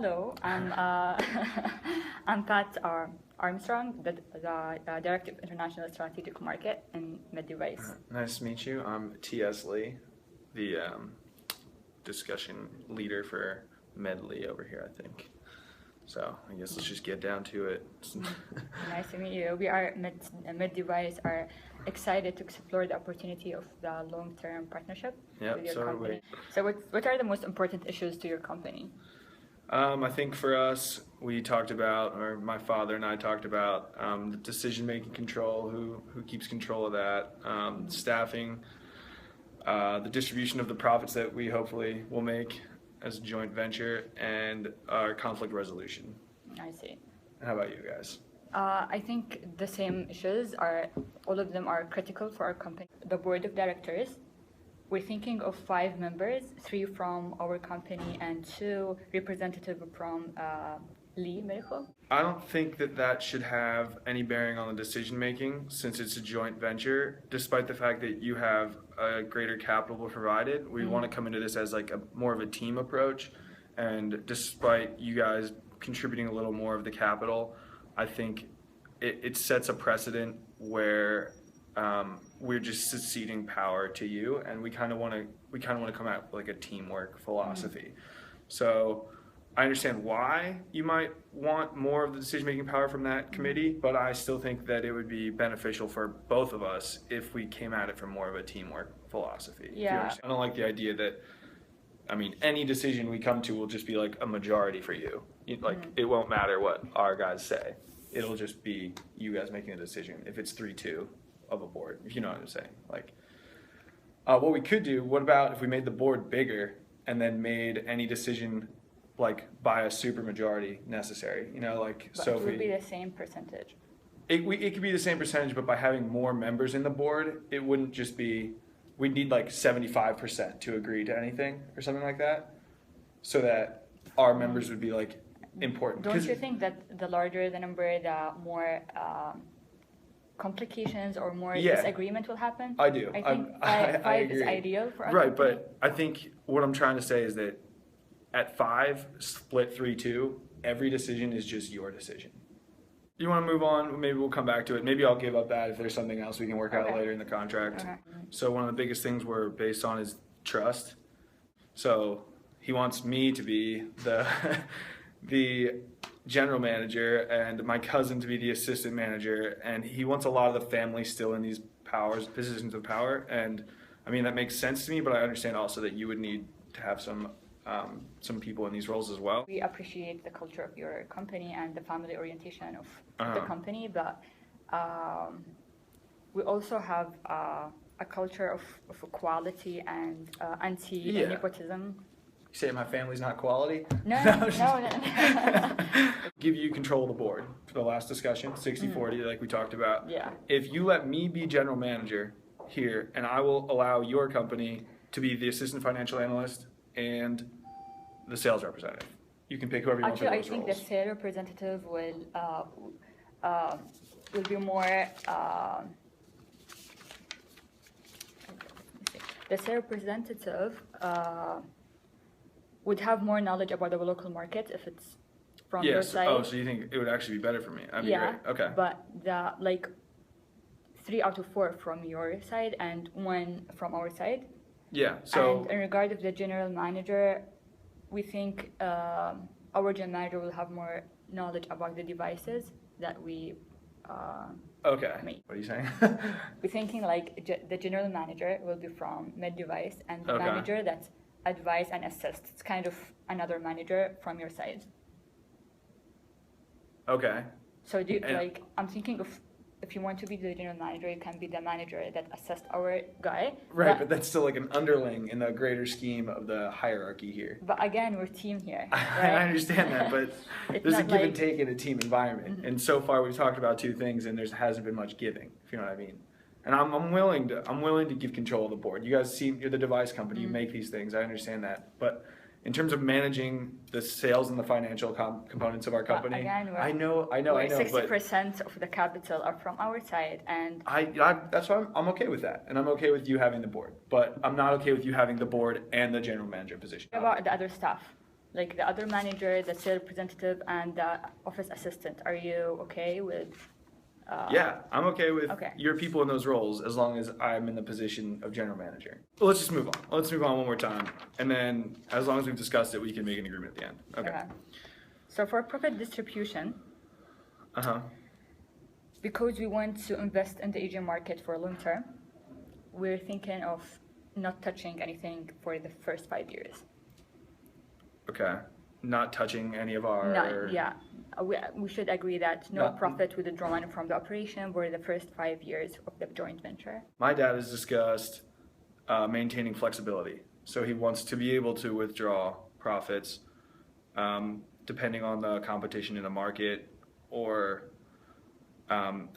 Hello, I'm Pat Armstrong, the Director of International Strategic Market in MedDevice. Nice to meet you. I'm T.S. Lee, the discussion leader for MedLee over here, I think. So I guess let's just get down to it. Nice to meet you. We are MedDevice are excited to explore the opportunity of the long-term partnership with your so company. So what are the most important issues to your company? I think for us, we talked about, or my father and I talked about, the decision-making control, who keeps control of that, staffing, the distribution of the profits that we hopefully will make as a joint venture, and our conflict resolution. I see. How about you guys? I think the same issues all of them are critical for our company. The board of directors, we're thinking of 5 members, 3 from our company and 2 representatives from Lee Medical. I don't think that should have any bearing on the decision making since it's a joint venture, despite the fact that you have a greater capital provided. We want to come into this as like more of a team approach, and despite you guys contributing a little more of the capital, I think it sets a precedent where we're just ceding power to you, and we kind of want to come out with like a teamwork philosophy. So I understand why you might want more of the decision-making power from that committee, but I still think that it would be beneficial for both of us if we came at it from more of a teamwork philosophy. Yeah. I don't like the idea that, I mean, any decision we come to will just be like a majority for you. It won't matter what our guys say. It'll just be you guys making a decision if it's 3-2 of a board, if you know what I'm saying. What we could do, what about if we made the board bigger and then made any decision by a super majority necessary, But so it would be the same percentage. It could be the same percentage, but by having more members in the board, it wouldn't just be, we'd need 75% to agree to anything or something like that, so that our members would be important. Don't you think that the larger the number, the more complications or more disagreement will happen? I do. I think I five is agree. ideal for us. Right, but I think what I'm trying to say is that at 5, split 3-2, every decision is just your decision. You want to move on? Maybe we'll come back to it. Maybe I'll give up that if there's something else we can work out later in the contract. Okay. So one of the biggest things we're based on is trust. So he wants me to be the general manager and my cousin to be the assistant manager, and he wants a lot of the family still in these positions of power. And I mean, that makes sense to me, but I understand also that you would need to have some people in these roles as well. We appreciate the culture of your company and the family orientation of the company, but we also have a culture of equality and anti-nepotism. You say my family's not quality? No. Give you control of the board for the last discussion, 60-40, like we talked about. Yeah. If you let me be general manager here, and I will allow your company to be the assistant financial analyst and the sales representative. You can pick whoever you want for those roles. Actually, I think the sales representative will be more. The sales representative would have more knowledge about the local market if it's from your side. Oh, so you think it would actually be better for me? That'd be great. Okay. But 3 out of 4 from your side and 1 from our side. Yeah. So. And in regard of the general manager, we think our general manager will have more knowledge about the devices that we make. What are you saying? We're thinking the general manager will be from MedDevice, and the manager that's advise and assist. It's kind of another manager from your side. Okay. So I'm thinking of, if you want to be the general manager, you can be the manager that assists our guy. Right, but that's still an underling in the greater scheme of the hierarchy here. But again, we're team here. Right? I understand that, but there's a give and take in a team environment. And so far we've talked about 2 things, and there hasn't been much giving, if you know what I mean. And I'm willing to give control of the board. You guys you're the device company, you make these things, I understand that. But in terms of managing the sales and the financial components of our company, again, I know. 60% of the capital are from our side, and that's why I'm okay with that, and I'm okay with you having the board. But I'm not okay with you having the board and the general manager position. What about the other staff? like the other manager, the sales representative, and the office assistant. Are you okay with? Yeah, I'm okay with Okay. your people in those roles as long as I'm in the position of general manager. Well, let's just move on. Let's move on one more time. And then as long as we've discussed it, we can make an agreement at the end. Okay. So for profit distribution, Uh-huh. because we want to invest in the Asian market for long term, we're thinking of not touching anything for the first 5 years. Okay. Not touching any of our... None, yeah. We should agree that no Not- profit withdrawn from the operation for the first 5 years of the joint venture. My dad has discussed maintaining flexibility. So he wants to be able to withdraw profits depending on the competition in the market or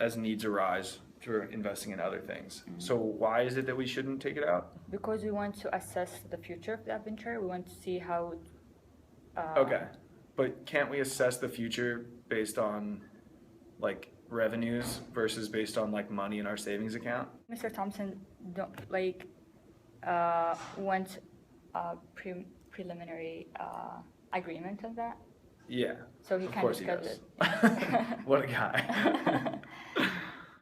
as needs arise for investing in other things. So why is it that we shouldn't take it out? Because we want to assess the future of that venture. We want to see how. Okay, but can't we assess the future based on like revenues versus based on like money in our savings account? Mr. Thompson don't like want a preliminary agreement on that, Yeah, so he of can course he discuss does. it. What a guy.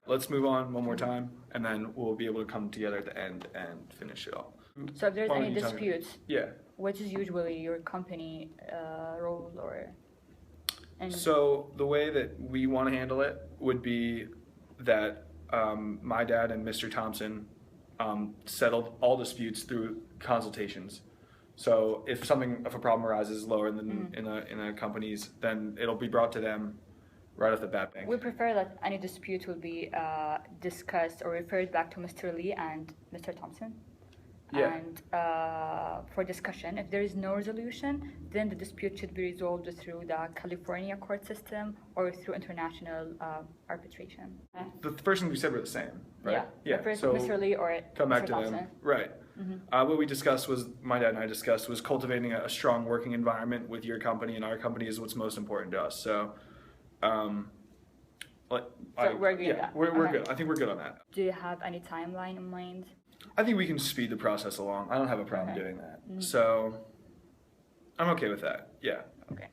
Let's move on one more time, and then we'll be able to come together at the end and finish it all. So if there's Why don't any you tell me? disputes, Yeah. what is usually your company role or? And So the way that we want to handle it would be that my dad and Mr. Thompson settled all disputes through consultations. So if a problem arises lower than in a company's, then it'll be brought to them right off the bat. we prefer that any dispute will be discussed or referred back to Mr. Lee and Mr. Thompson. Yeah. And for discussion, if there is no resolution, then the dispute should be resolved through the California court system or through international arbitration. The first thing we said were the same, right? Yeah. Refer to So Mr. Lee or come Mr. back to Thompson. them. Right. What we discussed was, my dad and I discussed, was cultivating a strong working environment with your company, and our company is what's most important to us. So, we're good. Yeah, we're Okay. good. I think we're good on that. Do you have any timeline in mind? I think we can speed the process along. I don't have a problem Okay. doing that. So, I'm okay with that. Yeah. Okay.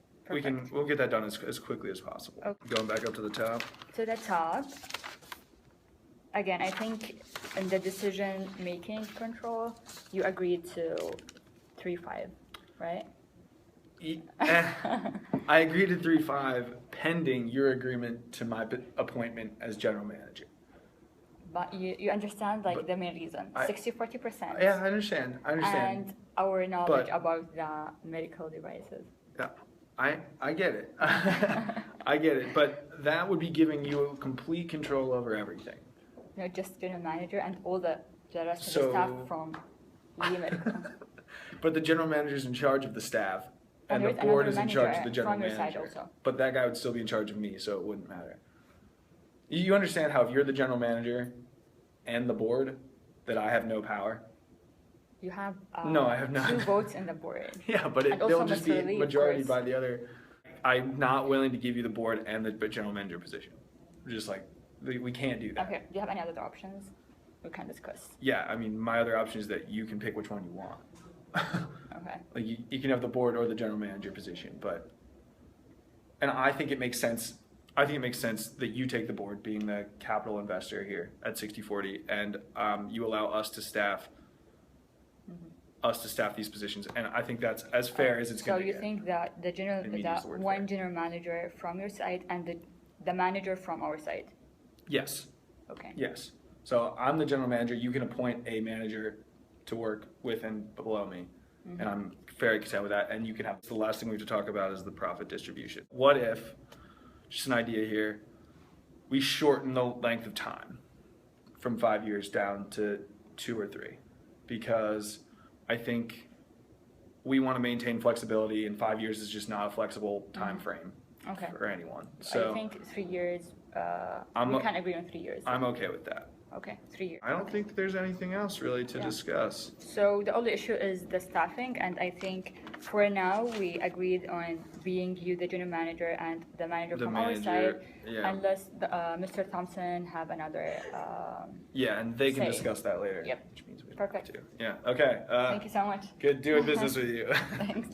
We'll get that done as quickly as possible. Okay. Going back up to the top. To the top. Again, I think in the decision-making control, you agreed to 3-5, right? I agreed to 3-5 pending your agreement to my appointment as general manager. But you understand like But the main reason, 60-40%. Yeah, I understand. And our knowledge But- about the medical devices. Yeah, I get it. I get it. But that would be giving you complete control over everything. Not just general manager and all the rest of So- the staff from Lee Medical. But the general manager is in charge of the staff, and the there's board another is in charge of manager the general from your side manager. also. But that guy would still be in charge of me, so it wouldn't matter. You understand how if you're the general manager and the board, that I have no power? You have No, I have not. 2 votes in the board. Yeah, but And they'll also just Mr. be Lee, of majority course. by the other. I'm not willing to give you the board and the general manager position. Just like, we can't do that. Okay, do you have any other options? We can discuss. Yeah, I mean, my other option is that you can pick which one you want. Okay. Like, you can have the board or the general manager position, and I think it makes sense. I think it makes sense that you take the board, being the capital investor here at 60/40, and you allow us to staff these positions, and I think that's as fair as it's So going to you get. think that the Didn't mean to use the word one fair. general manager from your side and the manager from our side? Yes, Okay. yes. So I'm the general manager. You can appoint a manager to work with and below me, and I'm very content with that. And you can have the last thing we have to talk about is the profit distribution. What if, just an idea here, we shorten the length of time from 5 years down to 2 or 3, because I think we want to maintain flexibility, and 5 years is just not a flexible time frame Okay. for anyone. So I think 3 years. I'm We o- can agree on 3 years. I'm okay with that. Okay, 3 years. I don't think there's anything else really to Yeah. discuss. So the only issue is the staffing, and I think for now we agreed on being you the general manager and the manager The from our manager, side, yeah. unless Mr. Thompson have another. Yeah, and they can Say. discuss that later. Yep. Which means we Perfect. Too. Yeah. Okay. Thank you so much. Good doing business with you. Thanks.